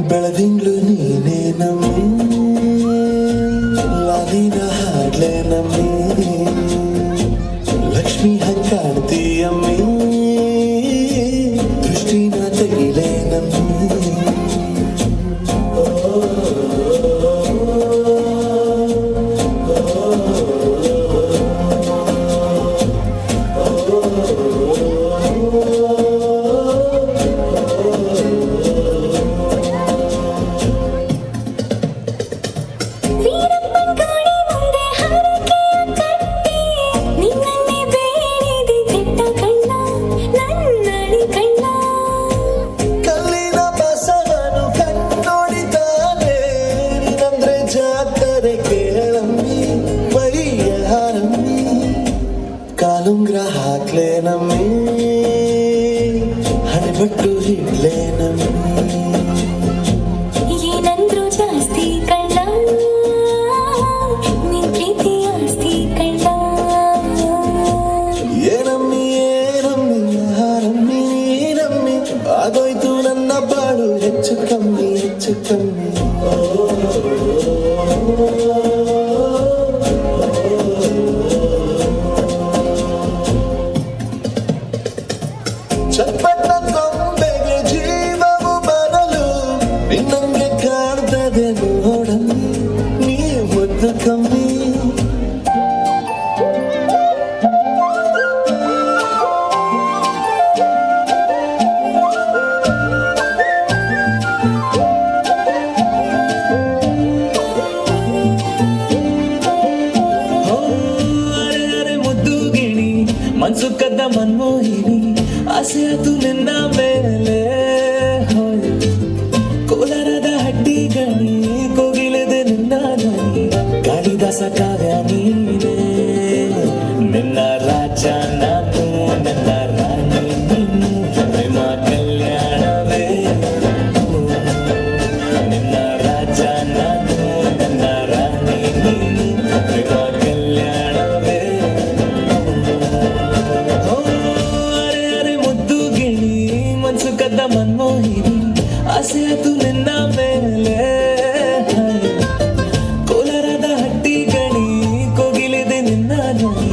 ಬೆಳದಿಂಗ್ಳು ನೀನೇ ನಮ್ಮಿ ಲಾದಿನ ಹಾಡ್ಲೆ ನಮ್ಮಿ ಲಕ್ಷ್ಮಿ ಹಂಗಾಡ್ತೀಯಮ್ಮಿ ದೃಷ್ಟಿನ ತೆಗಿಲೆ ನಮ್ಮಿ ಕಾಲುಂಗ್ರ ಹಾಕ್ಲೆ ನಮ್ಮಿ ಹಣೆಬಟ್ಟು ಹಿಡ್ಲೆ ನಮ್ಮಿ ಏನಂದ್ರು ಜಾಸ್ತಿ ಕಳ್ಳ ನಿನ್ ಪ್ರೀತಿ ಆಸ್ತಿ ಕಳ್ಳ ಏನಮ್ಮಿ ಏನಮ್ಮಿ ಹಾರಮ್ಮಿ ನೀನಮ್ಮಿ ಆಗೋಯ್ತು ನನ್ನ ಬಾಳು ಹೆಚ್ಚು ಕಮ್ಮಿ ಚಪ್ಪಟ್ಟ ಕೊಂಬೆಗೆ ಜೀವವು ಬರಲು ನಿನ್ನಂಗೆ ಕಾಣ್ತದೆ ನೋಡಮ್ಮಿ ನೀ ಮುದ್ದು ಕಮ್ಮಿ ಮನ್ಸು ಕದ್ದ ಮನ್ಮೋಹಿನಿ ಆಸೆ ಆತು ನಿನ್ನ ಮೇಲೆ ಕೋಲಾರದ ಹಟ್ಟಿ ಗಣಿ ಕೋಗಿಲೆದೆ ನಿನ್ನ ಧ್ವನಿ ಕಾಳಿದಾಸ ಕಾವ್ಯ ನೀನೆ ನಿನ್ನ ರಾಜ ನಾನು ನನ್ನ ರಾಣಿ ನೀನು ಪ್ರೇಮ ಕಲ್ಯಾಣವೇ ನಿನ್ನ ರಾಜ ನಾನು ನನ್ನ ರಾಣಿ ನೀನು ಪ್ರೇಮ ಕಲ್ಯಾಣವೇ ಮನ್ಮೋಹಿನಿ ಆಸೆ ಆತು ನಿನ್ನ ಮೇಲೆ ಕೋಲಾರದ ಹಟ್ಟಿ ಗಣಿ ಕೋಗಿಲೆದೆ ನಿನ್ನ ಧ್ವನಿ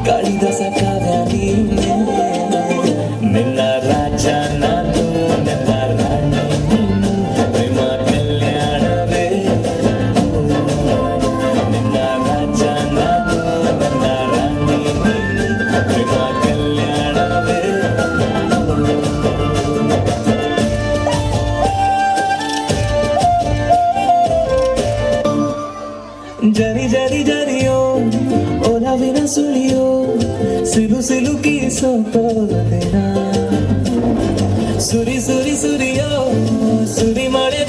ಕಾಳಿದಾಸ ಕಾವ್ಯ ನೀನೆ ನಿನ್ನ ರಾಜ ನಾನು ನನ್ನ ರಾಣಿ ನೀನು ಪ್ರೇಮ ಕಲ್ಯಾಣವೇ ನಿನ್ನ ರಾಜ ನಾನು ನನ್ನ ರಾಣಿ ನೀನು ಪ್ರೇಮ ಕಲ್ಯಾಣವೇ ಜರಿ ಜರಿ ಜರಿಯೋ ಒಲವಿನ ಸುಳಿಯೋ ಸಿಲು ಸಿಲುಕಿ ಸೋತೋದೆನ ಸುರಿ ಸುರಿ ಸುರಿಯೋ ಸುರಿ ಮಳೆ